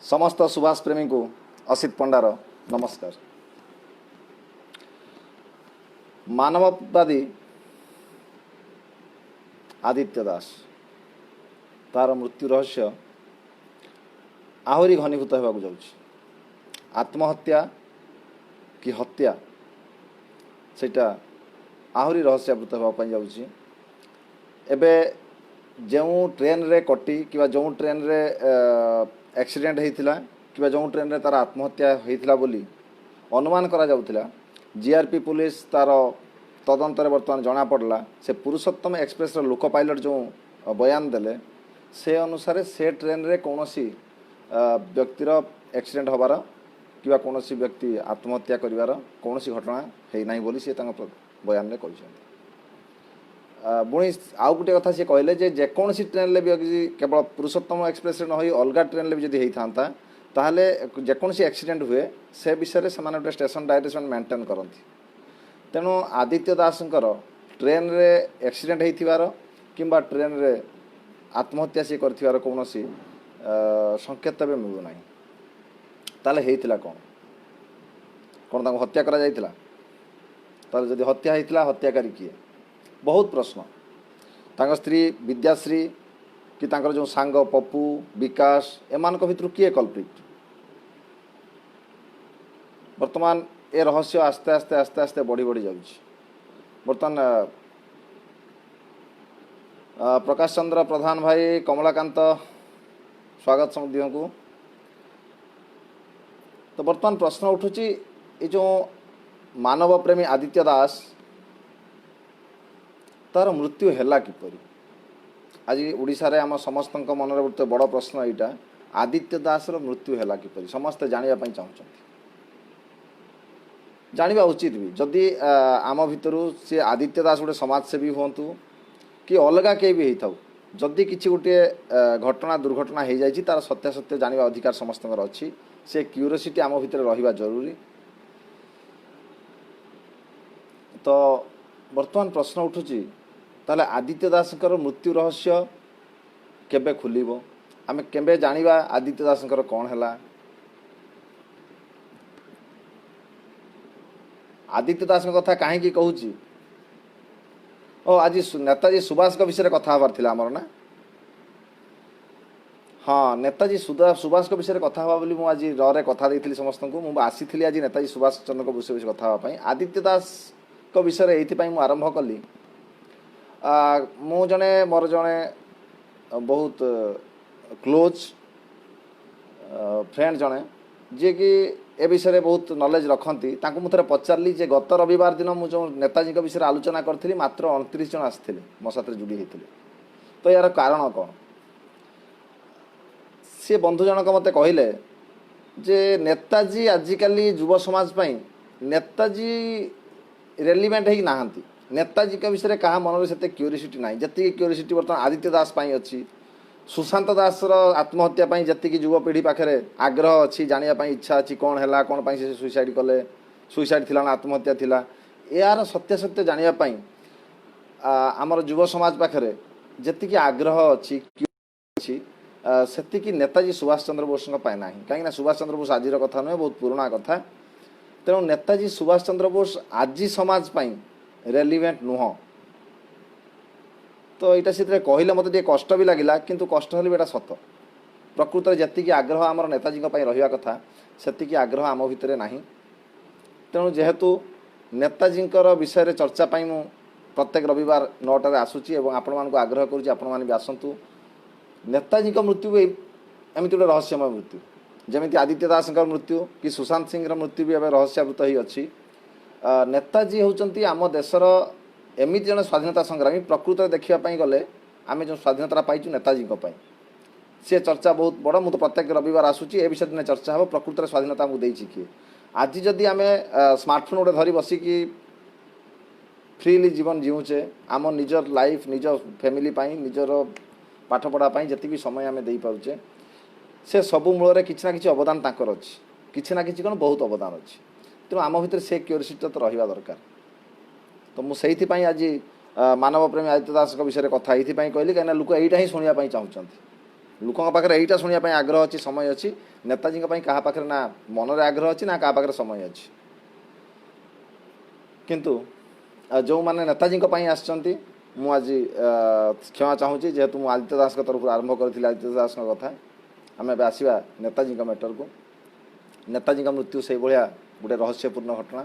समस्त सुभाष प्रेमी को असित पंडार नमस्कार। मानववादी आदित्य दास तार मृत्यु रहस्य आहरी घनीभूत होगा जाउछि। आत्महत्या कि हत्या सेटा आहरी रहस्यावृत होगा जाउछि। एबे जो ट्रेन रे कटी कि जो ट्रेन रे एक्सीडेंट होता कि जो ट्रेन रे तार आत्महत्या होता बोली अनुमान करा जाउथिला। जीआरपी पुलिस तार तदंतर बर्तमान जना पड़ला से पुरुषोत्तम एक्सप्रेस लोको पायलट जो बयान देले से अनुसार से ट्रेन रे कौनसी व्यक्तिर एक्सीडेंट होबार कि कौनसी व्यक्ति आत्महत्या करिवार कौनसी घटना है नहीं बोली से बयान में कहते। पुणी आउ गोटे कथा सी कहले जे जेकोसी ट्रेन ले भी केवल पुरुषोत्तम एक्सप्रेस न हो अलग ट्रेन ले भी जदि होता ताहले जेकोसी एक्सीडेंट हुए से विषय से गोटे स्टेशन डायरेक्शन मेंटेन करती। तेणु आदित्य दासंकर ट्रेन रे एक्सीडेंट होइथिबार किंबा ट्रेन रे आत्महत्या सी करथिबार कौनसी संकेत भी मिलू ना। ताले हेइथिला कौन कौन ताको हत्या करा जाइथिला? ताले जदि हत्या होइथिला हत्याकारी किए? बहुत प्रश्न। तांको स्त्री विद्याश्री कि तांकर जो सांग पप्पू विकास एमान को भितर किए कल्प्रिट? वर्तमान ए रहस्य आस्ते आस्ते आस्ते आस्ते बढ़ी बढ़ी जाउछि। वर्तमान प्रकाश चंद्र प्रधान भाई कमलाकांत स्वागत समझियों को। तो वर्तमान प्रश्न उठुची ये जो मानव प्रेमी आदित्य दास तार मृत्यु हैला किपरि? आज ओडिशा रे आम समस्त मन रे गोटे बड़ प्रश्न यहाँ आदित्य दास रो मृत्यु हैला किपरि समस्ते जानिबा पई चाहुछंती। जानिबा उचित भी जदि आम भितरु से आदित्य दास गोटे समाजसेवी हुंतु कि अलगा के भी होता जदि किसी गोटे घटना दुर्घटना हो जाए तार सत्यासत्य जानिबा अधिकार समस्तଙ୍କର अछि। से क्यूरियोसिटी आम भितर रहिबा जरूरी। तो वर्तमान प्रश्न उठुची ताले आदित्य दासंकर मृत्यु रहस्य केबे खुलिबो? आमे केबे जानिबा आदित्य दासंकर कौन हैला? आदित्य दास कथा कहीं कहूँ ओ आज नेताजी सुभाष का विषय कथा हबार थिला हमर ना। हाँ नेताजी सुभाष का विषय कथा हवा बोली मु आज रे कथा देइथिली समस्त को। मु आसीथिली आज नेताजी सुभाष चंद्र को विषय कथा हवा पई। आदित्य दास को विषय एथि पई मु आरंभ कली। मु जने मोर जने बहुत क्लोज फ्रेंड जने जे कि ए विषय बहुत नॉलेज रखती मुझे पचारि जे गत रविवार दिन मुझे नेताजी विषय आलोचना करी मात्र 29 जन आसते मो साथ जोड़ी होते। तो यार कारण कौन? सी बंधु जनक मत कहले जे नेताजी आजिकल युव समाज नेताजी रेलिवेंट हो नहांती। नेताजी का विषय क्या मन से क्यूरियोसिटी ना जी क्यूरियोसिटी बर्तमान आदित्य दास अच्छी। सुशांत दास आत्महत्या जी युवपीढ़ी पाखे आग्रह अच्छी जानापी इच्छा अच्छी कौन है कौन से सुइसाइड कले सुइसाइड थी ना आत्महत्या थी यार सत्यासत्य जानापी आमर युव समाज पाखे जी आग्रह अच्छी से नेताजी सुभाष चंद्र बोस ना। कहीं सुभाष चंद्र बोस आज कथा नुहे बहुत पुराणा कथा। तेणु नेताजी सुभाष चंद्र बोस आज समाज रेलिवेंट नुह। तो यहाँ से कहले मत कष्ट भी लगिला किंतु कष्ट हेल्ला भी सत। प्रकृत में जी आग्रह आम नेताजी रहा कथा से आग्रह आम भितर ना। तेणु जेहेतु नेताजी विषय चर्चा मु प्रत्येक रविवार 9टार आसूची और आपण मानक आग्रह करुँच आपण मैंने भी आसतु। नेताजी मृत्यु भी एमती गोटे रहस्यमय मृत्यु जमी आदित्य दास मृत्यु कि सुशांत सिंह मृत्यु भी रहस्यावृत ही अच्छी। नेताजी होती आम देशर एमती जन स्वाधीनता संग्रामी। प्रकृत में देखापी गले आम जो स्वाधीनता पाइचु नेताजी सी चर्चा बहुत बड़। मुझे प्रत्येक रविवार आसूची ए विषय दिन चर्चा हम प्रकृत में स्वाधीनता आमको देछि किए। आज जदि आम स्मार्टफोन गोटे धरी बसिकी फ्रीली जीवन जीऊचे आम निजर लाइफ निज फैमिली निजर पाठपढ़ापी जी भी समय आम दे पाचे से सबू मूल कि ना कि अवदान ताकर अच्छी कि ना कि कौन बहुत अवदान अच्छी। तेणु आम भितर से क्यूरियोसिटी तो रहा दरकार। तो मुझे आज मानव प्रेमी आदित्य दास विषय कथा ये कहली कहीं लोक यहीटा ही शुणापी चाहूँगी। लोकों पाखे यहीटा शुणापी आग्रह अच्छी समय अच्छी नेताजी क्या पाखे ना मनरे आग्रह अच्छी ना क्या पाखे समय अच्छी किंतु जो मैंने नेताजी आसचंती मु आज क्षमा चाहूँगी जेहेतु मुझे आदित्य दास तरफ आरंभ करी आदित्य दास कथा आम ए आसवा नेताजी मैटर को नेताजी मृत्यु से भाया गोटे रहस्यपूर्ण घटना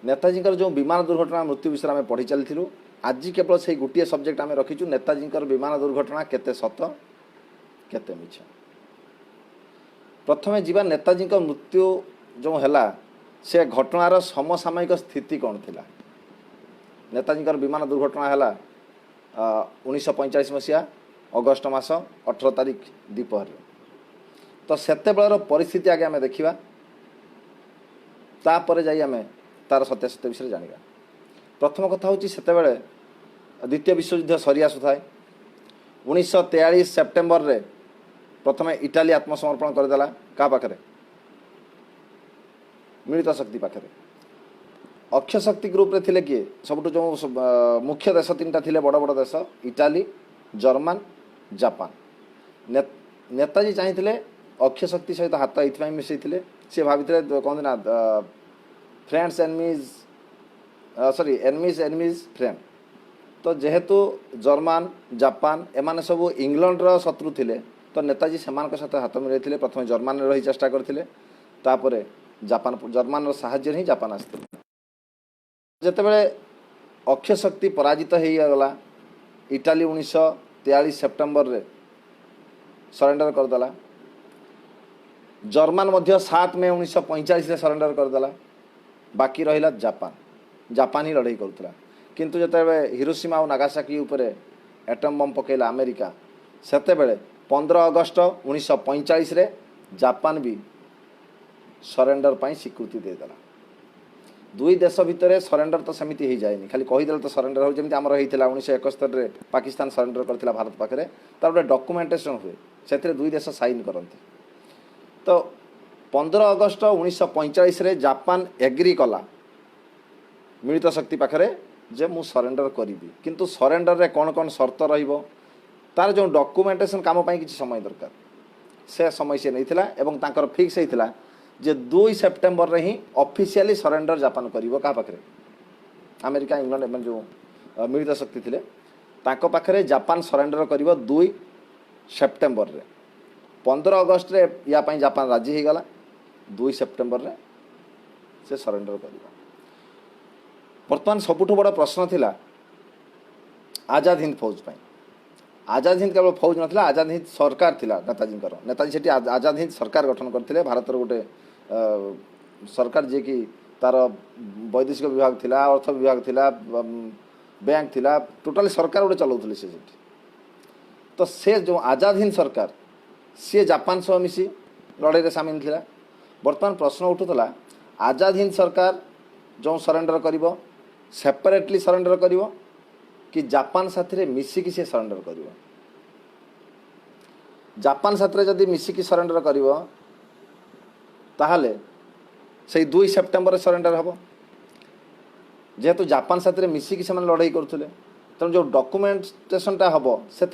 नेताजी जो विमान दुर्घटना मृत्यु विषय में पढ़ी चलूँ आज केवल से गोटे सब्जेक्ट आम रखीचु नेताजी विमान दुर्घटना केते सत केते मिछ प्रथमे जीवा नेताजी मृत्यु जो है से घटनार समसामयिक स्थिति कौन थिला नेताजी विमान दुर्घटना है 1945 मसीहा अगस्ट मास 18 तारिख दीपहर तो सेते बेलर परिस्थिति आगे आम देखा तापर जाई आम तार सत्यासत्य विषय जानिबा प्रथम कथा हूँ सेतेबेले द्वितीय विश्वयुद्ध सरी आसुए 1943 सेप्टेम्बर रे प्रथमे इटाली आत्मसमर्पण करदेला क्या पाखे मिलित शक्ति पाखे अक्षय शक्ति ग्रुप रे थिले किए सबुठ जो मुख्य देश 3टा थिले बड़ बड़ देश इटाली जर्मन जापान नेताजी चाहिए अक्षय शक्ति सहित हाथ ये मिसई सी भाई कहते ना friends enemies sorry enemies friend तो जेहेतु जर्मन जापान एमाने सब इंग्लैंड रो शत्रु थिले तो नेताजी सेमान साथ हाथ मिलते प्रथम जर्मन रही चेष्टा करते जापान जर्मन रो साहाय्य ही जापान आसते जितेबले अक्षय शक्ति पराजित हो गला इटाली 1943 सेप्टेम्बर रे सरेंडर करदेला जर्मन मध्य 7 मई 1945 रे सरेंडर करदेला बाकी रहिला जापान ही लड़ाई करुला किंतु जितेबले हिरोशिमा और नागासाकी उपरे एटम बम पकेला अमेरिका सेतेबेले 15 अगस्ट 1945 रे जापान भी सरेंडर पाई स्वीकृति देदेला दुई देश भितर सरेंडर तो सेमती हो जाए खाली कहीदे तो सरेंडर हो जमी आमर होता 1971 रे पाकिस्तान सरेंडर करथिला भारत पाखे तार गोटे डॉक्यूमेंटेशन हुए से दुई देश साइन करती तो 15 अगस्ट 1945 रे जापान एग्री कला मिलित शक्ति पाखे जे मु सरेंडर करी किंतु सरेंडर रे कौन कौन शर्त रहिबो तार जो डॉक्यूमेंटेशन काम पाई किछि समय दरकार से समय से नहीं थिला एवं तांकर फिक्स होता जे 2 सेप्टेम्बर रे ही ऑफिशियली सरेंडर जापान करिवो का पाखरे अमेरिका इंग्लैंड एवं जो मिलित शक्ति थिले तांको पाखरे जापान सरेंडर करिवो 2 सेप्टेम्बर रे 15 अगस्त रे या पाई जापान राजी हो गला 2 सेप्टेम्बर रे से सरेंडर करिवो वर्तमान सबुठ बड़ प्रश्न थिला आजाद हिंद फौज पाई आजाद हिंद केवल फौज नथिला आजाद हिंद सरकार थिला नेताजी सेठी आजाद हिंद सरकार गठन करथिले भारतर गोटे सरकार जे कि तार वैदेशिक विभाग थिला अर्थ विभाग थिला बैंक थिला टोटाली सरकार गोटे चलाउथिले से तो से जो आजाद हिंद सरकार सी जापान सह मिसी लड़ाई सामिल थिला वर्तमान प्रश्न उठुला आजाद हिंद सरकार जो सरेंडर करिवो सेपरेटली सरेंडर करिवो कि जापान साथी मिसिकी से सरेंडर करिवो जापान साथी जदि मिसिकी सरेंडर करिवो ताहले से 2 सेप्टेम्बर सरेंडर हम जेहेतु जापान साथी मिसिकी से लड़ाई करुले तेणु जो डॉक्यूमेंटेशनटा हम से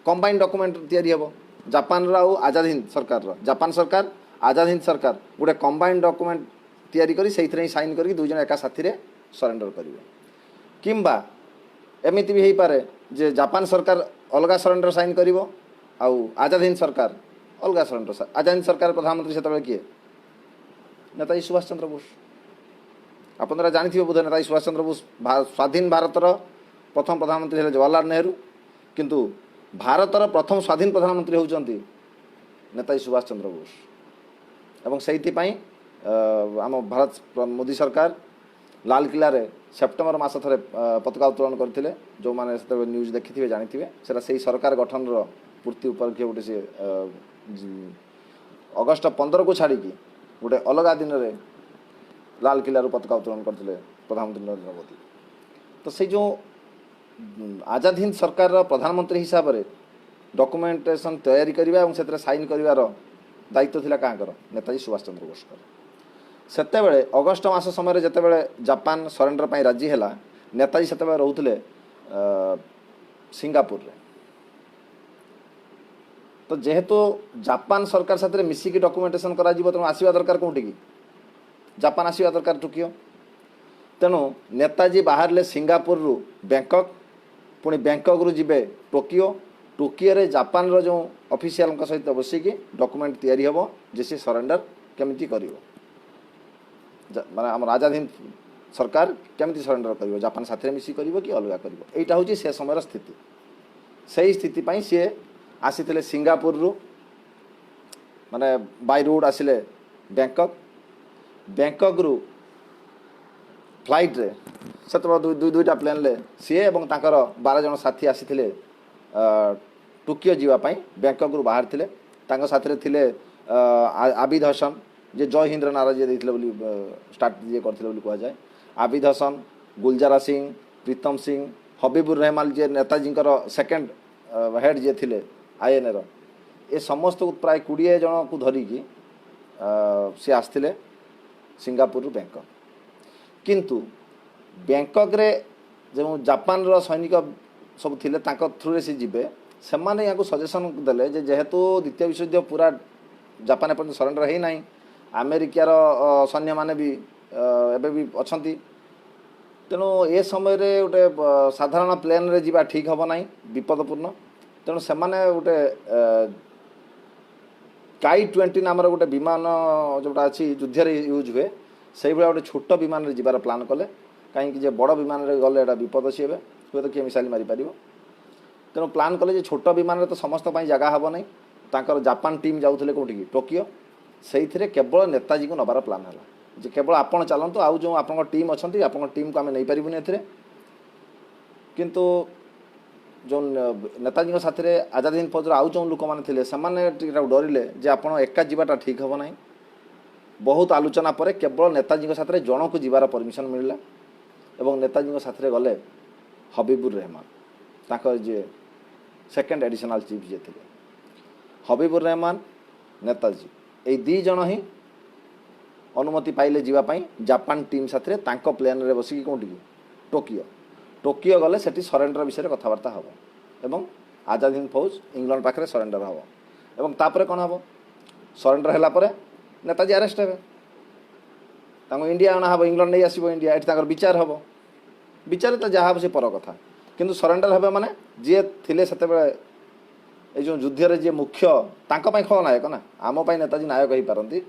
कंबाइंड डॉक्यूमेंट तैयारी हम जापान आउ आजाद हिंद सरकार जापान सरकार आजाद हिंद सरकार गोटे कंबाइंड डॉक्यूमेंट तैयारी करी से साइन करके दुई जन एका साथी सरेंडर करेंगे किंबा एमती भी हो पारे जे जापान सरकार अलग सरेंडर साइन करिवो आउ आजाद हिंद सरकार अलग सरेंडर आजाद हिंद सरकार प्रधानमंत्री से किए नेताजी सुभाष चंद्र बोस आपन जानी बोधे नेताजी सुभाष चंद्र बोस स्वाधीन भारतर प्रथम प्रधानमंत्री है जवाहरलाल नेहरू किंतु भारतर प्रथम स्वाधीन प्रधानमंत्री होउचंती नेताजी सुभाष चंद्र बोस एवं से आम भारत मोदी सरकार लाल किला रे सेप्टेम्बर मास थे पताका उत्तोलन करते जो मैंने न्यूज देखी जानी से सरकार गठन पूर्ति उपलक्षे गोटे सी अगस्ट 15 को छाड़ी गोटे अलग दिन में लाल किला पताका उत्तोलन करते प्रधानमंत्री नरेंद्र मोदी तो से जो आजाद हिंद सरकार प्रधानमंत्री हिसाब से डॉक्यूमेंटेशन तैयारी करने से साइन कर दायित्व थिला काँकर नेताजी सुभाष चंद्र बोस सेतेबेले अगस्ट मास समय जितेबले जापान सरेंडर पाई राजी है नेताजी से रोते सिंगापुर रे तो जेहेतु जापान सरकार साथ मिसिकी डॉक्यूमेंटेशन करा तेणु आसवा दरकार कौटी की जापान आसवा दरकार टोकियो तेणु नेताजी बाहर सिंगापुर रु बैंकॉक पुणी बैंकॉक रु जिबे टोकियो टोकियो रे जापान रो जो ऑफिशियल सहित बसिकी डॉक्यूमेंट तैयारी हबो जे से सरेंडर केमिति करिवो माने हम आजाद सरकार केमिति सरेंडर करिवो जापान साथे मिसी करिवो कि अलगा करिवो एटा होची से समय स्थिति सही स्थिति पई से आसीथिले सिंगापुर रु माने बाय रोड आसिले बैंकॉक बैंकॉक रु फ्लाइट रे सेतबा दुईटा प्लेन ले सी एवं तांकर 12 जन साथी आसीथिले टोकियो जीवा पई बैंकॉक रु बाहर थिले तांको साथरे थिले आबिद हसन जे जय हिंद नारा जे देथिले बोली स्टार्ट जे करथिले बोली कहा जाए आबिद हसन गुलजारा सिंह प्रीतम सिंह हबीबुर रहमान जे नेताजी सेकेंड हेड जे थिले आईएनए रो ए समस्त प्राय 20 जन को धरिकी सी आसथिले सिंगापुर बैंकॉक किंतु बैंकॉक रे जो जापान रो सैनिक सब थिले तांको थ्रू रे से जिबे से माने याको सजेशन देले जे जेहेतु द्वितीय विश्वयुद्ध पूरा जापान पर सरेंडर है नहीं अमेरिकार सैन्य माने भी एबे भी अछंती तेणु ए समय रे गोटे साधारण प्लेन रे जीवा ठीक हबो नहीं विपदपूर्ण तेणु से माने गोटे काई 20 नामर गोटे विमान जोटा अच्छी युद्ध रे यूज हुए से भाया गोटे छोट विमान रे जीवार प्लान कले कहीं जे बड़ विमान रे गले एटा विपद सी हे हुए तो किए मिसाइल मारी पारिबो तेणु प्लान कले जे छोट विमान रे तो समस्त पाई जगह हबो नहीं तांकर जापान टीम जाउथले कोठी की टोकियो सेइथिरे केवल नेताजी को नबार प्लान हला जे केवल आपण चलंतु आउ जो आपन टीम अछंती आपन टीम को आमे नै पारिबुनी एथिरे किंतु जो नेताजी साथ आजाद हिंद फौज आउ जो लोक मैंने से डरिले जे आप एका जीवाटा ठीक हम ना बहुत आलोचना पर केवल नेताजी साथ जन को जीवार परमिशन मिलला एवं नेताजी साथ गले हबीबुर रहमान ताकर जे सेकेंड एडिशनल चीफ जे थे हबीबुर रहमान नेताजी ये दी जन ही अनुमति पाइले जीवाई जापान टीम साथ प्लेन रे बसिकी कौटी टोकियो टोकियो गले सेठी सरेंडर विषय कथबार्ता हम एवं आजाद हिंद फौज इंग्लैंड पाखे सरेंडर हम एवं तापर कौन हम सरेंडर है नेताजी अरेस्ट हे इंडिया अणा हम इंग्लैंड नहीं आसो इंडिया ये विचार हम विचार तो जहाँ से पर कथा किंतु सरेंडर हे माने जी थे से जो युद्ध रे जी मुख्य तांको खलनायक ना आम नेताजी नायक हो पारती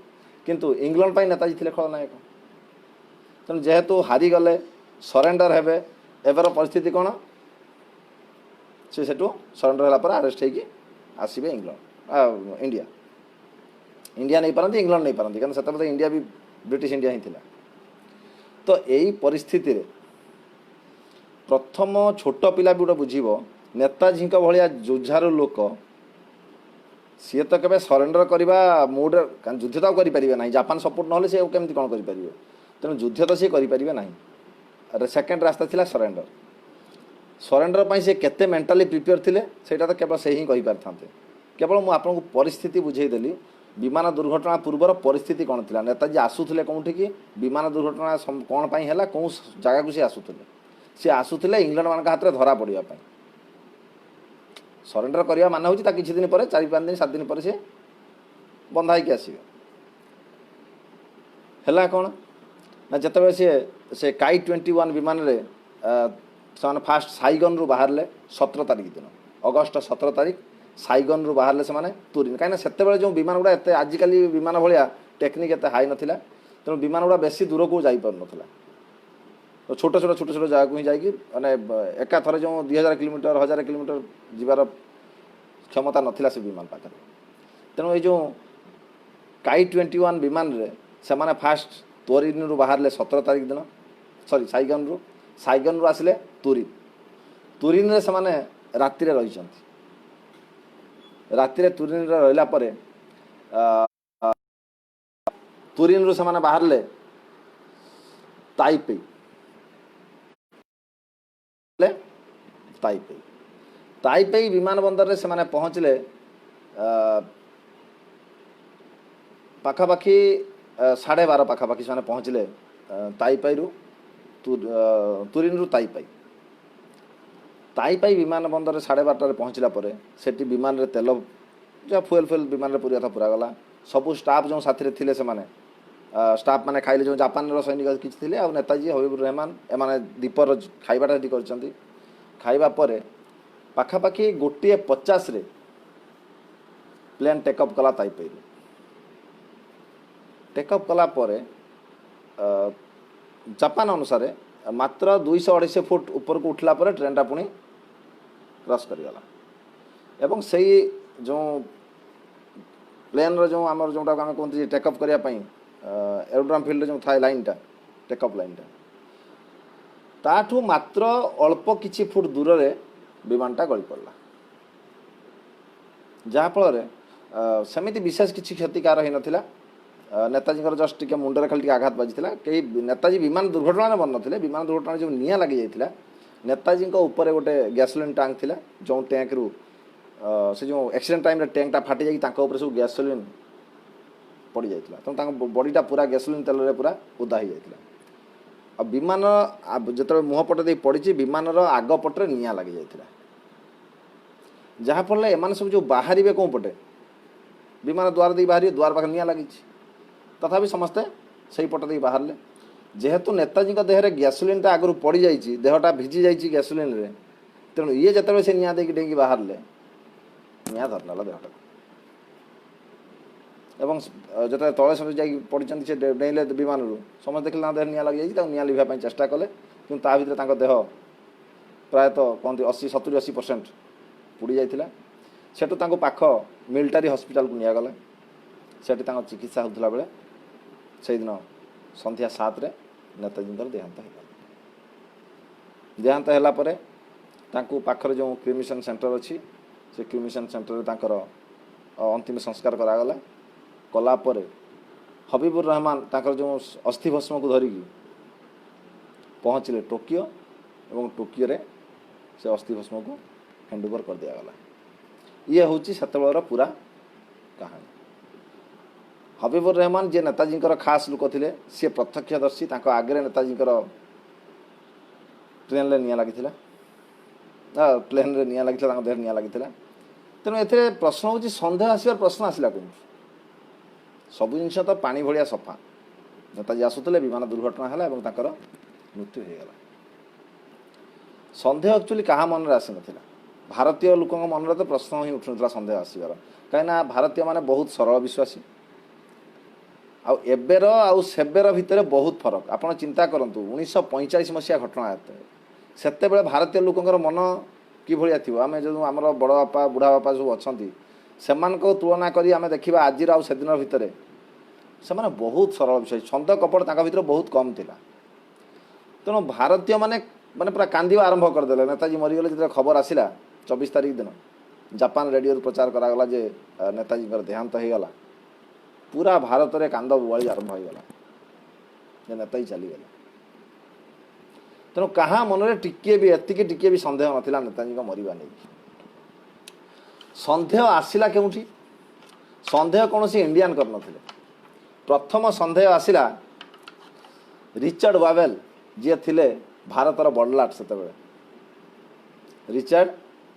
किंतु इंग्लैंड नेताजी थे खलनायक तेणु जेहेतु हारी गले सरेंडर हे एबर परिस्थिति कौन से सरेंडर है अरेस्ट होगी आसवे इंग्लैंड इंडिया इंडिया नहीं पारती इंग्लैंड नहीं पारती कारण से इंडिया भी ब्रिटिश इंडिया ही थिला तो यही परिस्थिति रे प्रथम छोट पिला भी गोटे बुझीब नेताजी भाया जुझारू लोक सी तो केबे सरेंडर करवा मूड युद्ध तो करें ना जापान सपोर्ट ना सी केमती कौन करें तेणु युद्ध तो सी करें ना सेकेंड रास्ता थिला सरेंडर सरेंडर पाई से केते मेंटाली प्रिपेयर थिले सेटा तो केवल से ही कहि पारथांते केवल मु आपन को परिस्थिति बुझेदेली विमान दुर्घटना पूर्वर परिस्थिति कौन थिला नेताजी आसुथिले कोठी की विमान दुर्घटना कौन पाई हैला कौन जगह को सी आसुथिले इंग्लैंड मान हाथ में धरा पड़िया पाई सरेंडर करवा मान होची ता किछि दिन पर 4-5 दिन 7 दिन पर से बंधा होकर आसवे हैला कौन ना जिते से काई 21 विमान रे से फास्ट साइगन रु बाहर ले 17 तारीख दिन अगस्ट 17 तारीख साइगन रु बाहर ले से तुरीन कहीं से जो विमान गुड़ा एत आजिकल विमान भाया टेक्निक एत हाई नाला तेणु विमान गुड़ा बेसी दूर को जापर नाला तो छोट छोट जगह को ही जाकि मैंने एका थरे जो 2000 किलोमीटर 1000 किलोमीटर जीवार क्षमता नाला से विमान पाखे तेणु ये जो काई 21 विमान रे से फास्ट तुरीन रु बाहर ले 17 तारीख दिन सॉरी साइगन रु आसिले तुरीन रे से राति रही राति तुरीन रहा पर तुरीन रु से बाहर ले ताइपे ताइपे विमान बंदर से पहुँचले पाखापाखि 12:30 पाखापाखि से पहुँचले ताइपाई रु तुरीन रु ताइपाई विमान बंदर 12:30 पहुँचला से विमान रे तेल जहाँ फुएल फुएल विमान पूरा था पूरा गला सबू स्टाफ जो साथी थे से स्टाफ मैंने खाइले जो जापान सैनिक किसी थे आ नेताजी हबीबुर रहमान एम दीपर खाइबाटा कर खाइबा परे पाखापाखि 1:50 प्लेन टेकअप कला ताइपे टेकअप कला परे जापान अनुसार मात्र 200-250 फुट ऊपर को उठला पर ट्रेनटा पुणी क्रॉस करगला एवं से जो प्लेन जो आम जोटा आम कहते टेकअप करने एरोड्राम फील्ड जो थाए लाइनटा टेकअप लाइनटा ताठू मात्र अल्प किछि फुट दूर रे विमानटा गली पड़ला जहाँफल सेमिति विशेष किछि क्षतिकार हो नाला नेताजी जस्ट टे मुंडे खाली आघात बाजी कई नेताजी विमान दुर्घटना मर ना विमान दुर्घटना जो निआं लगी जाता नेताजी ऊपर गोटे गैसोलीन टैंक थिला जो टैंक रु से जो एक्सीडेंट टाइम टैंकटा फाटी जाए सब गैसोलीन पड़ जाता तेनाली बॉडीटा पूरा गैसोलीन तेल पूरा उदा हो जाता विमान जो मुहपटे दे पड़ी विमान आग पटे निआं लगी जाता जहाँफल एम सब जो बाहर कौन पटे विमान द्वार दे बाहर द्वार पाखे निआं लगी तथापि समस्ते से पट दे बाहर जेहेतु नेताजी देहरे गैसोलीनटा आगु पड़ जाइए देहटा भिजी जाइए गैसोलीन रे तेणु ये जिते से निआं देकी डेंगी बाहर निआं धरनेला देहटा एवं जो तले सब जा पड़ी से डेले विमान समस्त देखिए ना देह निआं लगी जाइए निआं लिभाई चेष्टा कले कि भितर देह प्रायतः कहते 80-70-80% पुड़ी जाइए सेठू पाख मिलिटारी हॉस्पिटल को निगला सेठी चिकित्सा होता बेले से दिन संध्या 7 रे नेताजी देहांत देहांत है पाखर जो क्रिमिशन सेंटर अच्छी से क्रिमिशन सेंटर तांकर अंतिम संस्कार करागला कलापर हबीबुर रहमान तांकर जो अस्थि भस्म को धरिकी पहुँचले टोकियो और टोकियो रे से अस्थि भस्म को हैंडओवर कर दियागला ये हूँ सेतबेलर पूरा कहानी हबीबुर रहमान जे नेताजी खास लोक थे सी प्रत्यक्षदर्शी आगे नेताजी ट्रेन रे निआं लगी प्लेन रे निआं लगी देह निआं लगी तेणु ए प्रश्न हूँ सन्देह आसबार प्रश्न आसला कौन सब जिन तो पानी भाया सफा नेताजी आसुले विमान दुर्घटना है मृत्यु हो गला सन्देह एक्चुअली क्या मन में आसी ना भारतीय लोक मन में तो प्रश्न ही उठुना सन्देह आसबार कहीं भारतीय माने बहुत सरल विश्वासी आबेर आबेर भितर बहुत फरक आपड़ चिंता करूँ 1945 मसीहा घटना से भारतीय लोकंर मन कि थी आम जो आम बड़ बापा बुढ़ा बापा सब अच्छा से तुलना करी आम देखा आज से दिन भितर से बहुत सरल विषय छंद कपट भर बहुत कम थिला तेणु भारतीय माने माने पूरा कांदिबा आरंभ करदे नेताजी मरीगले जो खबर आसला 24 तारीख दिन जापान रेडियो प्रचार करागला जे नेताजी देहांत हो गला पूरा भारत में कांद बुआली आरंभ हो गला नेताजी चलीगले तेणु कहाँ मन में टिके भी एतिके टिके भी सन्देह नाला नेताजी मरवा नहीं सन्देह आसला केउठी सन्देह कौन सी इंडियन कर प्रथम सन्देह आसला रिचर्ड वावेल जी थे भारतर बड़लाट से रिचर्ड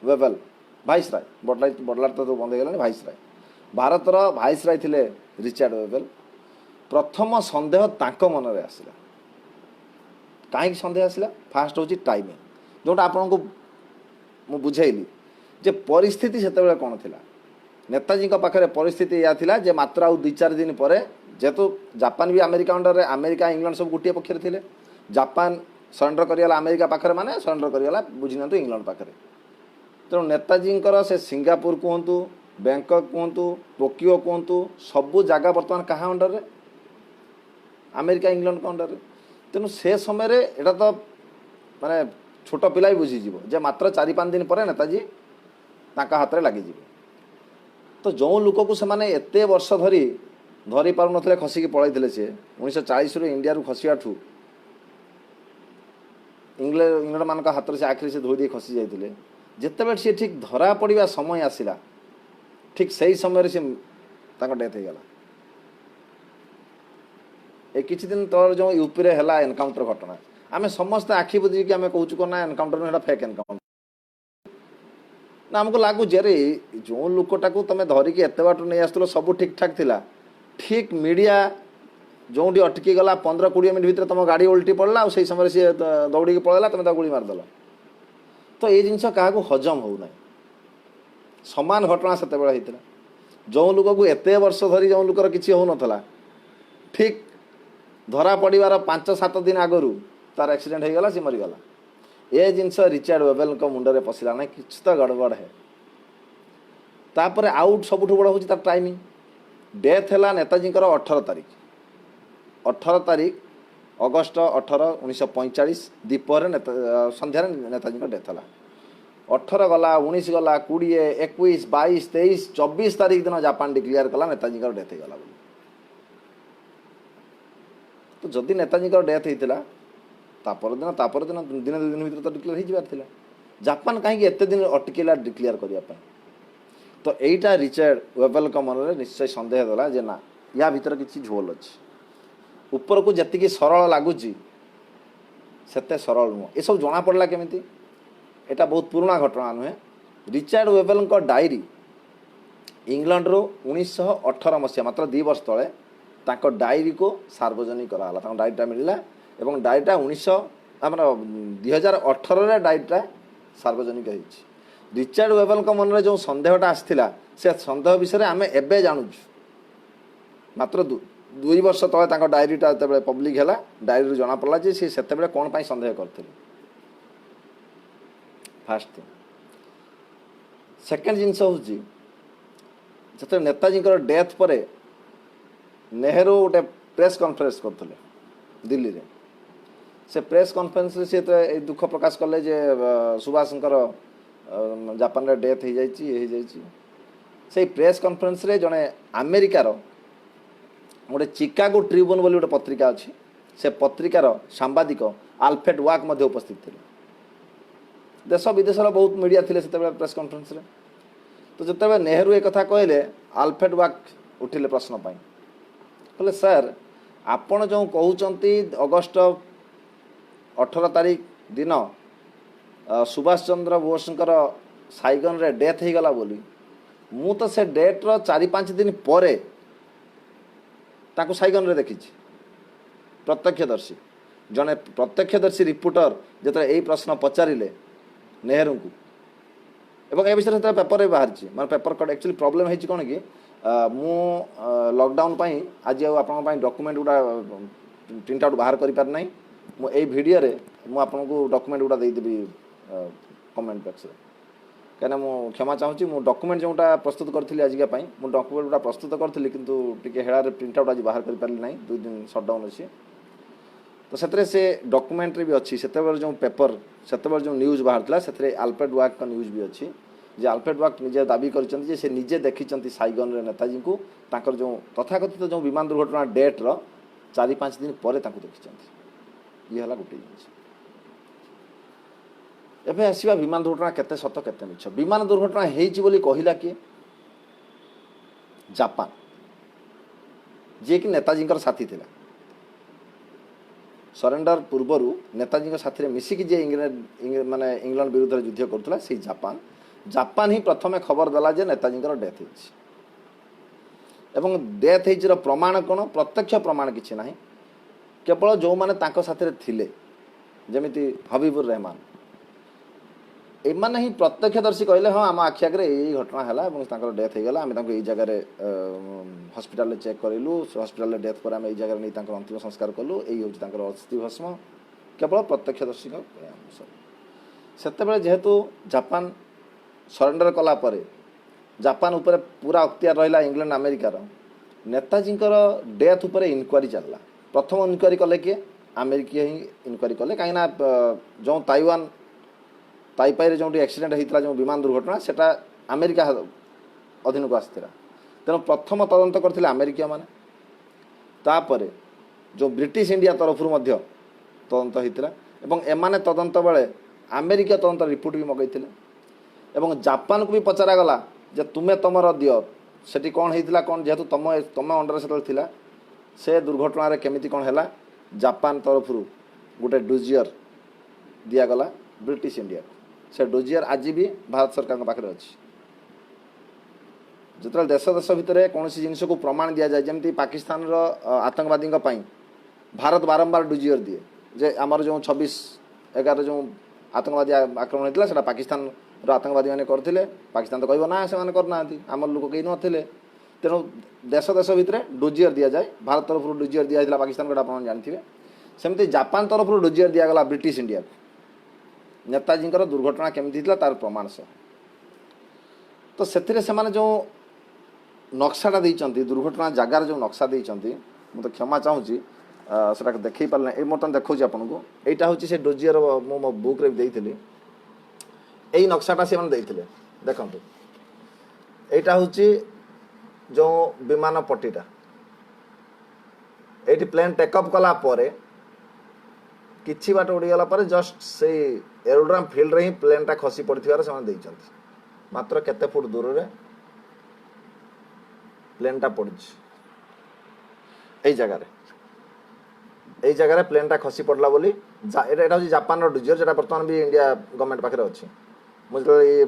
वेवेल भाइसराय बड़लाट तो बंद हो गला भाइसराय भारतर भाइसराय थे रिचर्ड वेवेल प्रथम सन्देह तांको मन में आसला कहीं सन्देह आसला फास्ट हूँ टाइमिंग जोटा आपन को मु बुझेली जे परिस्थिति से कौन थी नेताजी पाखे परिस्थिति या थिला जे मात्र आउ 2-4 दिन पर जेहेतु जापान भी अमेरिका अंडर रे अमेरिका इंग्लैंड सब गोटे पक्षर थे जापान सरेंडर करगला अमेरिका पाखे माने सरेंडर करगला बुझी ना इंग्लैंड पाखे तेणु नेताजी से सिंगापुर कहतु बैंकॉक कहतु टोकियो कहतु सबू जगह बर्तमान क्या अंडर रे अमेरिका इंग्लैंड अंडर रे तेणु से समय एटा तो माने छोट पिला भी बुझीज जे मात्र 4-5 दिन पर नेताजी तांका हाथ में लगिज तो जो लोक को से एत वर्ष धरी पार ना खसिकी पलैते सी 1940 इंडिया रू खसिया इंग्लैंड मान हाथ से आखिरी से धोई खसी जाते जिते सी ठीक धरा पड़ा समय आसला ठीक से ही समय से डेथ हो गला ए किछि दिन तौर जो यूपी रे हला एनकाउंटर घटना आमे समस्त आखि बुझी कि आमे कहूछु कोना एनकाउंटर ना फेक एनकाउंटर ना आमको लगुच अरे जो लोकटा को तुम धरिकी एत बाट नहीं आसुल सब ठीक ठाक थिला ठीक मीडिया जो अटकी गला 15-20 मिनट भितर तुम गाड़ी उल्टी पड़ला और समय सी दौड़ी पड़ेगा तुम गुड़ी मारदेल तो ये जिनस क्या हजम होना सामान घटना से होता जो लोक को एत वर्ष धरी जो लोकर किसी हो नाला ठीक धरा पड़ार 5-7 दिन आगु तार एक्सीडेंट हो गला सी मरीगला ये जिनस रिचार्ड वेबेल मुंडे पशिला ना कि तो गड़बड़ है तापर आउट सबुठ बड़ हूँ तार टाइमिंग डेथ है नेताजी 18 तारीख अगस्ट 18 1945 दीपर संध्यार नेताजी डेथ है 18 गला 19 गला 20 21 22 23 24 तारीख दिन जापान डिक्लेयर कला नेताजी डेथ होगा तो जदि नेताजी डेथ होता तापर दिन दिन 2 दिन भर तो डिक्लेयर हो जापान कहीं एत दिन अटकेला डिक्लेयर करने तो यहीटा रिचार्ड वेबेल मन में निश्चय सन्देह देला जे ना या भीतर किसी झोल अच्छी ऊपर को जी सरल लगुच से सरल नुह ये सब जना पड़ा केमी एटा बहुत पुराना घटना नुहे रिचार्ड वेबेल डायरी इंग्लैंड रो 1918 मसीहा मात्र 2 वर्ष तले तांको डायरी को सार्वजनिक कराला डायरीटा मिलला एवं डायरीटा 2018 डायरीटा सार्वजनिक होइछि रिचार्ड वेबेल मन में जो सन्देहटा आसला से सन्देह विषय आम एबे जानूँ मात्र 2 वर्ष तले डायरीटा जो पब्लिक है डायरी जना पड़ा जे से कौन पाई सन्देह करते फास्ट थिंग सेकेंड जिनस हूँ जो नेताजी डेथ पर नेहरू गोटे प्रेस कॉन्फ्रेंस करते दिल्ली रे से प्रेस कॉन्फ्रेंस से तो दुख प्रकाश कले जे सुभाष जापान रे डेथ हो जाए से प्रेस कॉन्फ्रेंस रे जड़े अमेरिकार गोटे चिकागो ट्रिब्यून बोली गोटे पत्रिका अच्छी से पत्रिकार सांबादिक आल्फ्रेड वाक मध्य उपस्थित थे देश विदेशर बहुत मीडिया थे से प्रेस कॉन्फ्रेंस रे तो जिते नेहरू एक कथा कहले आल्फ्रेड वाक उठिले प्रश्न पाई कहले सर आपण जो कहते अगस्ट 18 तारीख दिन सुभाष चंद्र बोसंकर साइगन रे डेथ हो गला बोली मु तो से डेट रो 4-5 दिन परे ताको साइगन रे देखी प्रत्यक्षदर्शी जड़े प्रत्यक्षदर्शी रिपोर्टर जो यही प्रश्न पचारे नेहरू को एवं ए विषय में पेपर बाहर मैं पेपर कट एक्चुअली प्रॉब्लम है कौन कि मु लॉकडाउन पाई आज आप डॉक्यूमेंट गुड़ा प्रिंट आउट बाहर कर पार नहीं मुझे भिडियो मुझे डॉक्यूमेंट गुड़ा देदेवी कमेंट बॉक्स रे कहीं मुझे क्षमा चाहूँगी मु डॉक्यूमेंट जोटा प्रस्तुत करी आज मुझे डॉक्यूमेंट गुड़ा प्रस्तुत करी कितु टे हेड़ार प्रिंट आउट आज बाहर कर पारे ना 2 दिन सटडाउन अच्छी तो से डॉक्यूमेंट भी अच्छी से जो पेपर से जो न्यूज बाहर से आल्फ्रेड वाक का न्यूज भी अच्छी जे आल्फ्रेड वाक निजे दाबी कर से निजे देखी साइगन रे नेताजी को ताकर जो तथाकथित जो विमान दुर्घटना डेट रो 4-5 दिन पर देखी ये है गोटे जिन एवं आसवा विमान दुर्घटना केते सत केते मिछ विमान दुर्घटना होली कहला किए जापान जी कि नेताजी साथी थिला सरेंडर पूर्वर नेताजी साथी मिसिकी जे इंग्लैंड माने इंग्लैंड विरुद्ध युद्ध करुला से जापान ही प्रथम खबर देला जे नेताजी डेथ एवं डेथ हो प्रमाण कौन प्रत्यक्ष प्रमाण किसी ना केवल जो माने तांको साथी थिले जमिति हबीबुर रहमान एमाने ही प्रत्यक्षदर्शी कहले हाँ आम आखि आगे यही घटना है डेथ हो गला आम यही जगह हस्पिटाल चेक करूँ हस्पिटाल डेथ पर आम यही जगह नहीं अंतिम संस्कार कलु यही हूँ अस्थि भस्म केवल प्रत्यक्षदर्शी से जेहेतु जापान सरेंडर कला परे जापान उपर पूरा अख्तियार रहा इंग्लैंड अमेरिकार नेताजी डेथ उपर इनक्वारी चलला प्रथम इनक्वारी कले किए अमेरिकी ही इनक्वारी कले कहीं जो ताइवान ताइपाई जो एक्सीडेंट होता जो विमान दुर्घटना सेटा अमेरिका अधीन को आसाला तेणु प्रथम तदंत करते अमेरिका माने तापर जो ब्रिटिश इंडिया तरफ तदंत होता एवं एमाने तदंत बेले अमेरिका तदंत रिपोर्ट भी मगैते एवं जापान को भी पचरागला जे तुम्हें तुमर दियो सेठी कौन होता कौन जेहेतु तुम अंडर से से दुर्घटना केमिति कौन है जापान तरफ गोटे डुजियर दिगला ब्रिटिश इंडिया से डोजियर आज भी भारत सरकार पाखे अच्छी जो देश देश भितर कौन जिनस को प्रमाण दि जाए जमी पाकिस्तान आतंकवादी भारत बारंबार डोजियर दिए जे आमर जो 26/11 जो आतंकवादी आक्रमण होता है पाकिस्तान आतंकवादी मैंने करते पाकिस्तान तो कह ना से करना आम लोक कहीं नथिले तेणु देश देश भितर डोजियर दि जाए भारत तरफ डोजियर दिया पाकिस्तान को आप जानते सेमती जापान तरफ डोजियर दिगला ब्रिटिश इंडिया को नेताजी दुर्घटना केमी तार प्रमाण सह तो से जो नक्साटा देती दुर्घटना जगार जो नक्सा देती मुझे क्षमा चाहूँगी सेटा देखई पारे ये बर्तमान देखा आपन को यहाँ हूँ से डोजियर मो बुक रे देती यही नक्साटा से देते देखो यहाँ हूँ जो विमान पट्टीटा ये प्लेन टेकअप कला किछि बाट उड़ीगला पर जस्ट से एरोड्राम फील्ड रे ही प्लेनटा खसी पड़थिबार से मात्र केते फुट दूर रे प्लेनटा पड़छ एई जगह रे प्लेनटा खसी पड़ला बोली एटा हो जापान रो डोजियर जेटा वर्तमान भी इंडिया गवर्नमेंट पाखे अच्छी मुझे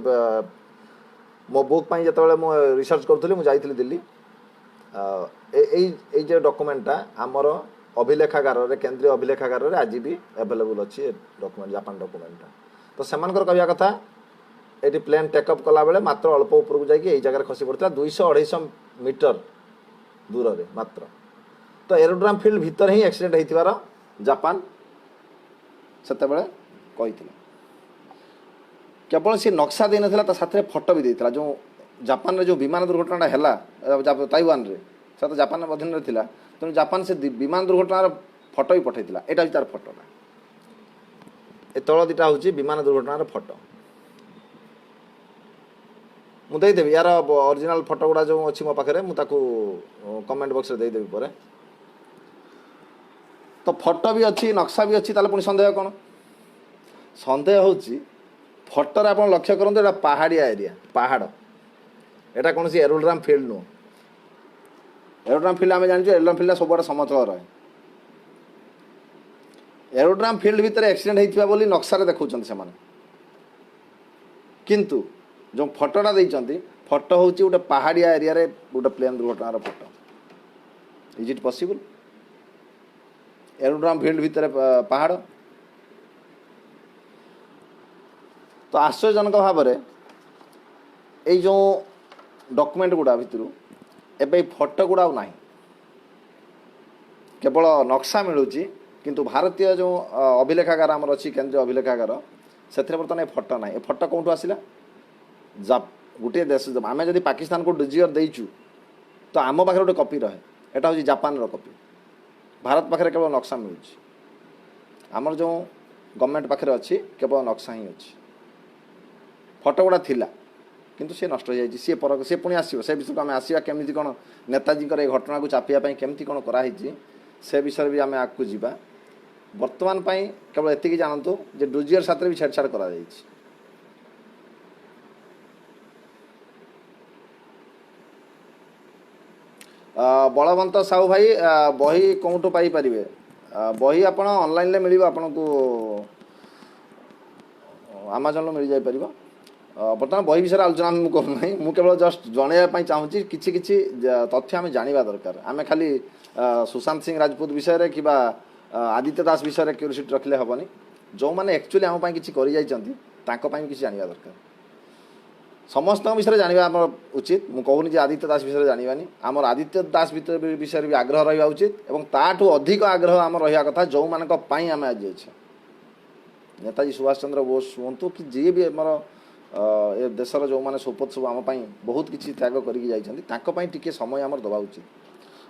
मो बुक पाई जतबेले मो रिसर्च करूली मुझे जाइଥିଲି दिल्ली एई जे डॉक्यूमेंटटा हमर अभिलेखागार रे केंद्रीय अभिलेखागार रे आज भी अवेलेबल अच्छी डॉक्यूमेंट जापान डॉक्यूमेंटटा तो सेमानकर कहवा कथा ये प्लेन टेकअप कला बेले मात्र अल्प ऊपर को जाकि जगह खसी पड़ता 200-250 मीटर दूर रे मात्र तो एरोड्राम फील्ड भीतर ही एक्सीडेंट होइतिबार जापान सेते बेले कहिथिला केवल सी नक्शा दे नथिला ता साथे फोटो भी देथिला जो जापान रे जो विमान दुर्घटना हैला ताइवान रे से तो जापान अधीन रे थिला तेणु जापान से विमान दुर्घटनार फोटो भी पठाइला यहाँ तार फोटोटा ए तल दुटा हूँ विमान दुर्घटनार फोटो मुझे देदेवी यार ओरिजिनल फोटो गुड़ा जो अच्छी मो पाखे मुझे कमेंट बॉक्स रे देदेवी पर तो फोटो भी अच्छी नक्शा भी अच्छी पुणी सन्देह कौन सन्देह हूँ फोटोरे आप लक्ष्य करूँ यहाँ पहाड़िया एरिया पहाड़ यहाँ कौन एरोड्राम फील्ड नुह एरोड्राम फील्ड आम जान एरोड्राम फील्ड सब समतल रहे एरोड्राम फील्ड भितर एक्सीडेंट होता बोली नक्शा देखा से किंतु जो फोटोटा देती फोटो हूँ गोटे पहाड़िया एरिया रे गोटे प्लेन दुर्घटनार photo is it possible aerodrome field भितर पहाड़ तो आश्चर्यजनक भाव में ये जो डॉक्यूमेंट गुड़ा भितर एवं फोटो गुड़ा ना केवल नक्शा मिलूँ किंतु भारतीय जो अभिलेखागार आमर अच्छी केंद्रीय अभिलेखागार से बर्तमान फोटो ना फोटो कौटू आसला गोटे देश आम जब पाकिस्तान को डोजियर देचु तो आम पाखे गोटे कॉपी रहे यहाँ हूँ जापान कॉपी भारत पाखे केवल नक्शा मिलूँ आमर जो गवर्नमेंट पाखे अच्छी केवल नक्शा ही अच्छी फोटो गुड़ा थिला किंतु सी नष्ट हो जाए सी पुणी आसो से विषय को आम आसवा केमी कौन नेताजी ये घटना को चापियापाई केमती कौन कराई से विषय भी आम आगे जावा बर्तमान केवल एति जानतु जे डोजियर साथ भी छेड़छाड़ करा बलवंत साहू भाई बही कौटू पाइपर बही आप ऑनलाइन मिल आपन को आमाजन मिल जापर बर्तमान बही विषय आलोचना मुझे करूना मुझे केवल जस्ट जनवाई चाहूँगी किसी किसी तथ्य आम जाना दरकार आम खाली सुशांत सिंह राजपूत विषय कि आदित्य दास विषय क्यूरीसीटी रखिले हेनी जो मैंने एक्चुअली आम किसी कर किसी जाना दरकार समस्त विषय जाना आम उचित मुझे कहूनी आदित्य दास विषय जानानी आम आदित्य दास विषय भी आग्रह रहा उचित और ताठू अधिक आग्रह आम रहा कथा जो मानी आम आज अच्छे नेताजी सुभाष चंद्र बोस हूँ कि जी भी आमर ए देशर जो मैंने सोपत सब आम बहुत किसी त्याग करके समय आम दवा उचित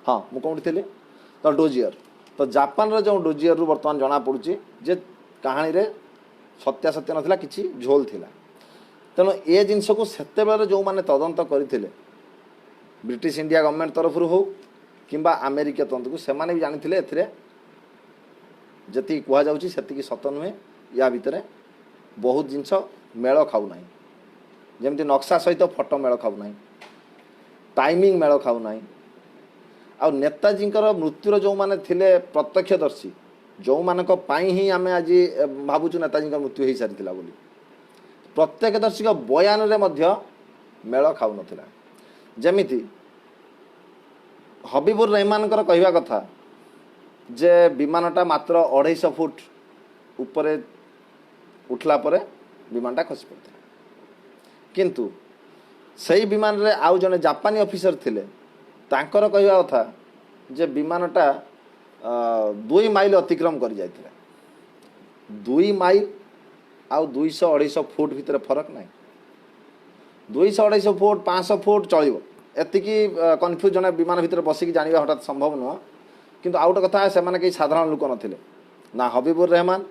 हाँ मुझे कौटी थी तो डोजियर तो जापान जो डोजियर रु बर्तमान जना पड़ी जे कहानी रे सत्यासत्य नाला कि झोल थिला तेणु ए जिनस को सेते जो मैंने तदंत करते ब्रिटिश इंडिया गवर्नमेंट तरफ हो कि आमेरिका तंत्र को सेमाने भी जानी ए जी कहुच्छी से सत नुहे या भितर बहुत जिनस मेल खाऊना जमी नक्शा सहित फोटो मेल खाऊना टाइमिंग मेल खाऊना आ नेताजी मृत्युर जो मैंने थे प्रत्यक्षदर्शी जो मानी ही आम आज भावुँ नेताजी मृत्यु हो सारी बोली प्रत्यक्षदर्शी बयान मेल खाऊ नथिला। जेमिति हबीबुर रहमान कहवा कथा जे विमानटा मात्र 250 फुट उपरे उठला परे विमानटा खसी पड़ता, किंतु सही विमान रे आउ जने जापानी ऑफिसर थिले तांकर कहवा कथा जे विमानटा 2 माइल अतिक्रम कर जाइथिला। 2 माइल आउ 200-250 फुट भितर फरक नहीं। 200-250 फुट 500 फुट चलो एतिकी कन्फ्यूज जने विमान भितर बसिक जानिबा हठात संभव नुह। किंतु आउ गोटे कथा से कई साधारण लोक नथिले, ना हबीबुर रहमान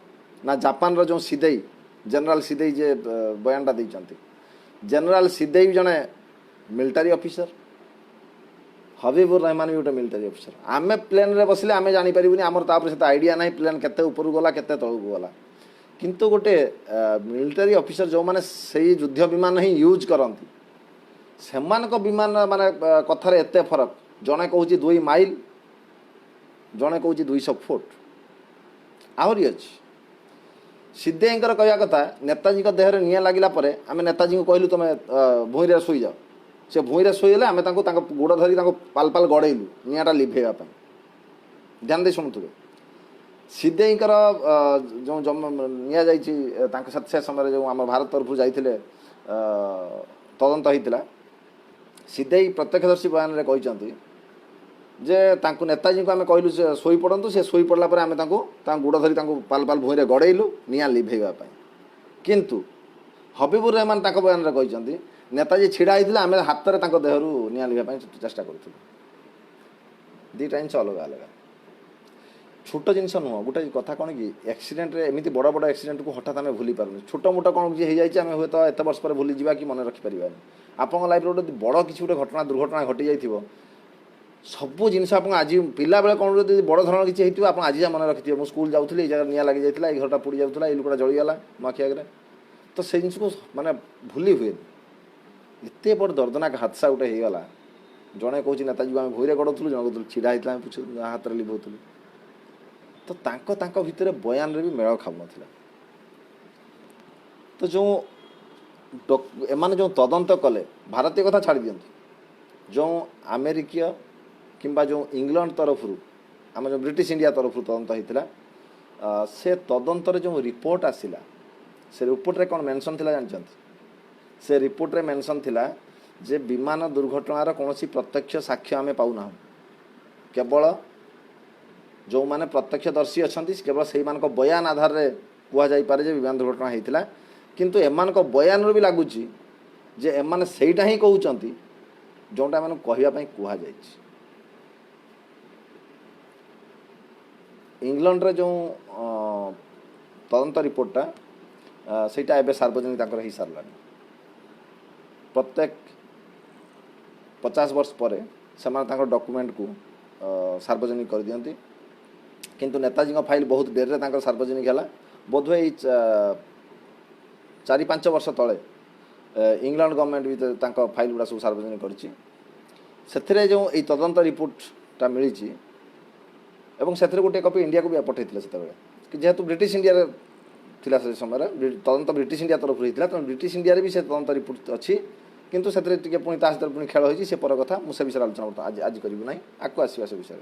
ना जापान रो जो सिदेई जनरल सिदेई जे बयानटा देइचंती। जनरल सिदेई जने मिलिटारी ऑफिसर, हबीबुर रहमान भी गोटे मिलिटारी ऑफिसर। आमे प्लेन रे बसिले आमे जानि परिबुनी, हमर तापर से आइडिया नाही प्लेन केते ऊपर गला केते तळु गला। किंतु गोटे मिलिटारी ऑफिसर जो माने सही युद्ध विमान ही यूज करती सेमानक विमान माने कथार एत फरक। जड़े कौच 2 माइल, जड़े कौच 200 फुट आहरी अच्छी। सिद्धेईकर कहवा कथा नेताजी देहरे निआं लगिला परे आमे नेताजी को कहलु तुम भूईरे शोई जाओ। से भूईरे शोईले आमे तांको गोड़ धरी पाल पाल गड़ेलु निआंटा लिभेवा पई। ध्यान दे शुणुवे सिद्धेईकर जो निया जाइछि तांको साथ से समय जो आम भारत तरफ जाइथिले तदंत होइतिला। सिद्धेई प्रत्यक्षदर्शी बयान रे कहिसंती जे तांको नेताजी को आमे कहलु से सोई पड़ंतु, से सोई पड़ला परे आमे तांको गोड़ धरी पाल पाल भूईरे गड़ेलु निआं लिभेवा पई। किंतु हबीबुर रहमान तांको बयान रे कहिसंती नेताजी छिड़ा होइतिला आमे हाथ रे तांको देहरु निआं लिभेवा पई चेष्टा करथुलु। दुईटा जिनिस अलग अलग छोट जिनस नुह। गोटे कथा कौन कि एक्सीडेंट रे एमती बड़ बड़ एक्सीडेंट को हठात आम भूली पारुनी। छोट मोट कौन किसी हो जाए हूँ तो एत वर्ष पर भूली जा कि मन रखिपार। आपन लाइफ रे गोटे बड़ किसी गोटे घटना दुर्घटना घटी जाइए सबू जिनस आप आज पिला बेले कौन बड़ धरण किसी होती आप आज मन रखिथे मुझे स्कूल जाऊँगी जगह निआं लगी जाता ये घरटा पोड़ी जाऊला ये लुकटा जलीगला मो आखि आगे। तो से जिन को माने भूली हुए एत बड़ दर्दनाक हादसा गोटे होगा। जड़े कौन नेताजी को आम भूईरे गड़ौलु जन छिड़ा होता है हाथ में लिभौलु। तो तांको भितर बयान रे भी मेल खाऊ नथिला। तो जो एमाने जो तदंत कले भारतीय कथा छाड़ी दियंतु, जो अमेरिकीय किंबा जो इंग्लैंड तरफ आम जो ब्रिटिश इंडिया तरफ तदंत होइतिला से तदंत रे जो रिपोर्ट आसिला से रिपोर्ट रे कौन मेंशन थिला जानछंती? से रिपोर्ट रे मेंशन थिला जे विमान दुर्घटनार कौनसी प्रत्यक्ष साक्ष्य आमे पाउना, केवल जो माने प्रत्यक्षदर्शी अच्छा केवल से बयान आधार रे कुआ जाई पारे जे विमान दुर्घटना होइतिला। किंतु एमान को बयान रू भी लगुच जे एमाने सेईटा ही कहउचंती जोंटा एमान कहवा पई कुआ जाइछि। इंग्लैंड रे जो तदंत रिपोर्टटा सेटा एबे सार्वजनिक तांकर ही सारलानी। प्रत्येक 50 वर्ष पर सेमान तांकर डॉक्यूमेंट को सार्वजनिक कर दियंती। किंतु नेताजी का फाइल बहुत डेर रे सार्वजनिक है। बोधवे 4-5 वर्ष तले इंग्लैंड गवर्नमेंट भी फाइल गुड़ा सब सार्वजनिक कर जो ये तदंत रिपोर्टा मिली एवं से गोटे कपी इंडिया को भी पठे से जेहेतु ब्रिटिश इंडिया थिला से समय तदंत ब्रिटिश इंडिया तरफ होता तेनाली ब्रिटिश इंडिया भी से तदंत रिपोर्ट अच्छी। किंतु से पुणी पुणी खेल होती से पर कथा मुझे विषय आलोचना आज करूँ ना आगे आसवा से विषय।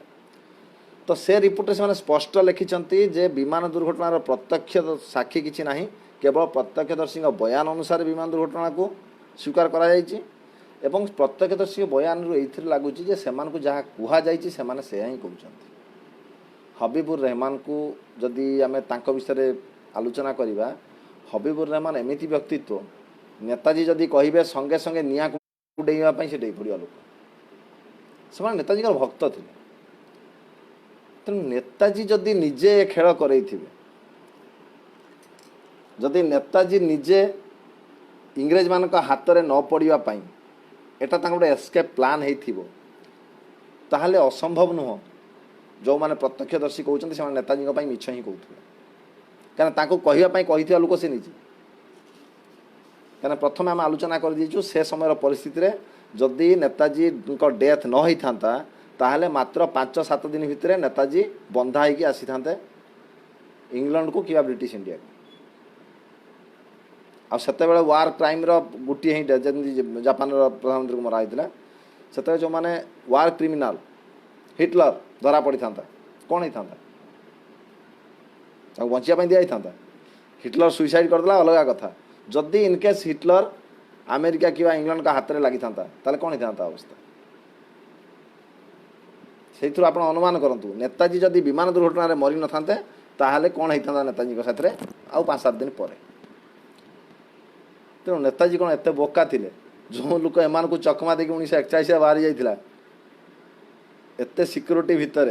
तो से रिपोर्ट से स्पष्ट लिखिंट जे विमान दुर्घटनार प्रत्यक्ष साक्षी किसी ना, केवल प्रत्यक्षदर्शी बयान अनुसार विमान दुर्घटना को स्वीकार करा प्रत्यक्षदर्शी बयान रू ये लगुच जहाँ कहुई से ही कहते। हबीबुर रहमान को जदि आम विषय आलोचना करवा, हबीबुर रहमान एमती व्यक्तित्व नेताजी जदि कहे संगे संगे निआं को डेइबा से डेई पड़ा लोक से नेताजी भक्त थे। तेणु नेताजी जदि निजे खेल करे जदि नेताजी निजे इंग्रेज मान हाथ में न पड़ापी एटा गोटे एस्केप प्लान होताले असंभव नुह। जो मैंने प्रत्यक्षदर्शी कहते हैं नेताजी मिछ ही कहते कहवाई कही लोक से निजे क्या प्रथम आम आलोचना कर दीचु से समय परिस्थिति रे जदि नेताजी डेथ न होता ताहले मात्र 5-7 दिन भितर नेताजी बंधा होगी आसी था इंग्लैंड को कि ब्रिटिश इंडिया को। आतेबले वार क्राइम गोटे ही जमी जापान प्रधानमंत्री को मरा से जो मैंने वार क्रिमिनाल हिटलर धरा पड़ी था कौन होता बचापी दिखाई था हिटलर सुइसाइड करदेला अलग कथा जदि इनकेस हिटलर अमेरिका कि इंग्लैंड का हाथ में लगी था कौन होता अवस्था से आप अनुमान करूँ नेताजी जदि विमान दुर्घटन मरी न था ताहले कौन होता नेताजी साथ आउ 5-7 दिन पर तेणु नेताजी कौन एत बोका थे जो लोक एम को चकमा देखिए 1941 बाहरी जाइए एत सिक्योरिटी भितर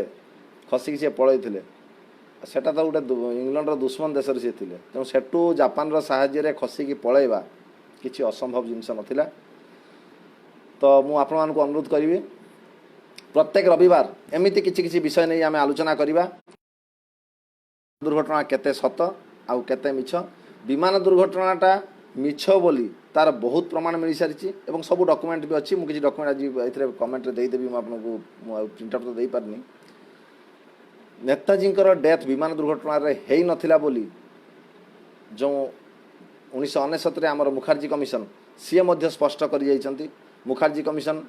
खसिक सी पलैले सेटा तो गोटे इंग्लैंड दुश्मन देश सी थे तेणु सेठू जापान साहाय्य खसिकी पलैवा किसी असंभव जिनस नाला तो मुझे अनुरोध करी प्रत्येक रविवार एमती किसी विषय नहीं आम आलोचना करवा दुर्घटना केते सत आउ केते मिछ विमान दुर्घटनाटा मिछ बोली तार बहुत प्रमाण मिल सारी और सब डॉक्यूमेंट भी अच्छी मुझे डॉक्यूमेंट आज ये कमेंट देदेवी आपको प्रिंट आउट तो दे पारनी नेताजी डेथ विमान दुर्घटना हो नाला बोली जो 1969 आमर मुखर्जी कमिशन सी मध्य स्पष्ट कर मुखर्जी कमिशन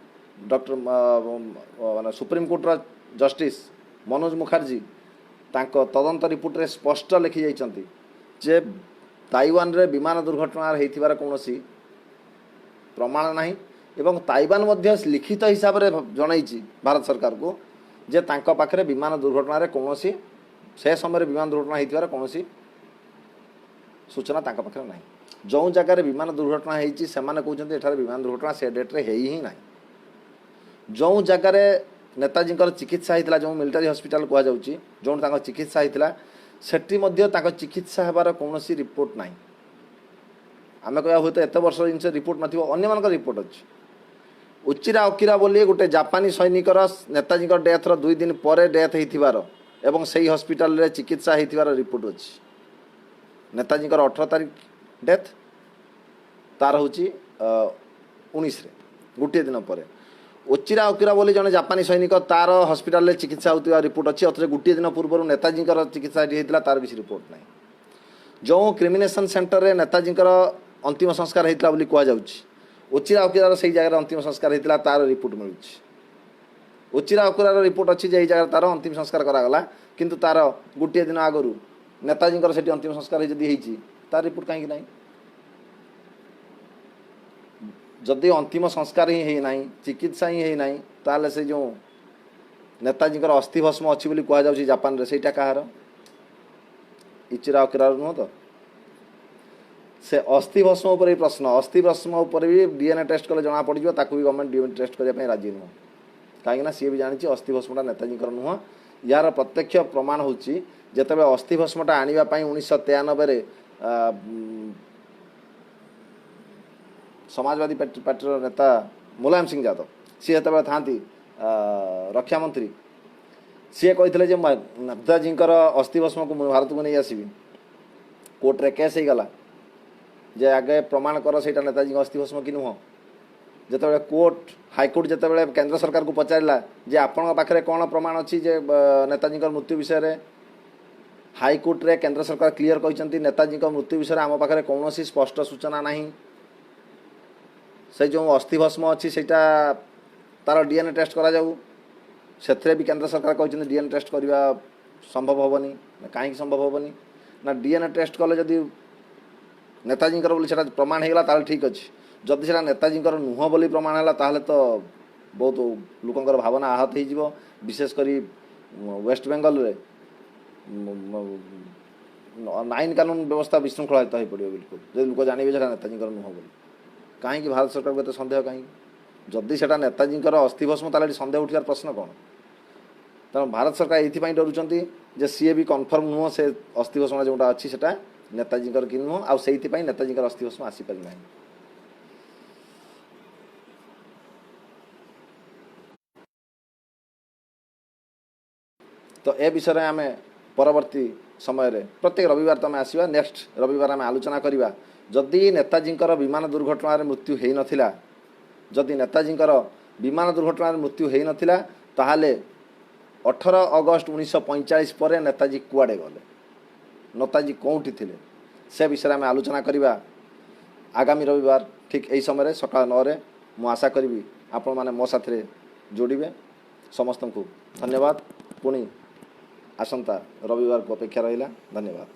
डॉक्टर माने सुप्रीम कोर्टर जस्टिस मनोज मुखर्जी तांको तदंत रिपोर्ट रे स्पष्ट लिखि जाइछंती जे ताइवान रे विमान दुर्घटना होइथिबार कोनोसी प्रमाण नाही एवं ताइवान मध्य लिखित हिसाब रे जणाइछि भारत सरकार को जे तांको पाखरे विमान दुर्घटना रे कोनोसी से समय विमान दुर्घटना होइथिबार कोनोसी सूचना तांको पाखरे नाही जो जगह विमान दुर्घटना होइछि सेमाने कहउछन्ती एठारे विमान दुर्घटना से डेट रे हेई ही नाही जो जगार नेताजी चिकित्सा होता जो मिलिटारी हॉस्पिटल कह जो चिकित्सा होता से चिकित्सा होबार कौन रिपोर्ट ना आम कह हूँ एत वर्ष जिन रिपोर्ट न रिपोर्ट अच्छी उचिरा अकिरा बोली गोटे जापानी सैनिकर नेताजी डेथ 2 दिन पर डेथ होबार से हॉस्पिटल रे चिकित्सा होबार रिपोर्ट अच्छी नेताजी 18 तारीख डेथ तार हूँ 19 गोटे दिन पर उचिरा अकिरा बोली जने जापानी सैनिक तार हॉस्पिटल चिकित्सा होता रिपोर्ट अच्छी अथच गोटे दिन पूर्व नेताजी चिकित्सा होता तार भी रिपोर्ट ना जो क्रिमिनेशन सेंटर रे नेताजी अंतिम संस्कार होता कहुच्छी उचिरा अकिरार से जगह अंतिम संस्कार होता तार रिपोर्ट मिलूँ उचिरा अकिरार रिपोर्ट अच्छी जे जगह तार अंतिम संस्कार करागला किंतु तार गोटे दिन आगु नेताजी से अंतिम संस्कार जदि तार रिपोर्ट कहीं ना जदि अंतिम संस्कार ही है नहीं चिकित्सा ही है नहीं ताले से जो नेताजी अस्थि भस्म अच्छी बोली कह जापान रे सेटा कहार इचिरा अकिरार नुह तो से अस्थि भस्म उपर प्रश्न अस्थि भस्म उपर भी डीएनए टेस्ट कले जना पड़ जाए ताकू भी गवर्नमेंट डीएनए टेस्ट करने राजी नुह कहीं सी भी जानी अस्थि भस्मटा नेताजी नुह यार प्रत्यक्ष प्रमाण होची जेतेबेले अस्थि भस्मटा आनिबा पई 1993 रे समाजवादी पार्टी नेता मुलायम सिंह यादव सी जो था रक्षा मंत्री सी कहते नेताजी अस्थि भस्म को भारत को नहीं आसबि कोर्ट रे केस होगला जे आगे प्रमाण कर से नेताजी अस्थि भस्म कि नुह जिते कोर्ट हाईकोर्ट जिते केंद्र सरकार को पचारा जे आपण पाखे कौन प्रमाण अच्छी जे नेताजी मृत्यु विषय रे हाईकोर्ट रे केंद्र सरकार क्लियर कहते नेताजी मृत्यु विषय आम पाखे कौन स्पष्ट सूचना नहीं से जो अस्थि भस्म अच्छी से तार डीएनए टेस्ट करा जाऊ से भी केंद्र सरकार कहते डीएनए टेस्ट करवा संभव हेनी कहीं संभव हेनी ना डीएनए टेस्ट कले जदि नेताजी बोली से प्रमाण होगा ताल ठीक अच्छे जदि से नेताजी नुह बोली प्रमाण है ताहले तो बहुत लोकंर भावना आहत हो विशेषकर वेस्ट बेंगल रे आईन कानून व्यवस्था विशृंखलित हो पड़ो बिल्कुल जब लोक जानवे नेताजी नुह बोली कहीं भारत सरकार को सन्देह कहीं जदि से नेताजी अस्थि भस्म ताले सन्देह उठार प्रश्न कौन तेणु भारत सरकार ये डरुंच जे सी भी कन्फर्म नुह से अस्थि भस्म जोटा अच्छी से नेताजी कि नुह आ से नेताजी अस्थि भस्म आसीपार ना तो ए विषय आम परवर्ती समय प्रत्येक रविवार तो आम आसवा नेक्स्ट रविवार आम आलोचना करवा जदि नेताजी विमान दुर्घटना मृत्यु हो नाला जदि नेताजी विमान दुर्घटना मृत्यु हो नाला ताहले 18 अगस्त 1945 पर नेताजी कुआड़े गले नेताजी कौटी थे से विषय आम आलोचना करवा आगामी रविवार ठीक यही समय सकाळ 9 मु आशा करी आपण मैंने मो साथ जोड़े। समस्त को धन्यवाद। पुणी आसंता रविवार को अपेक्षा रहा। धन्यवाद।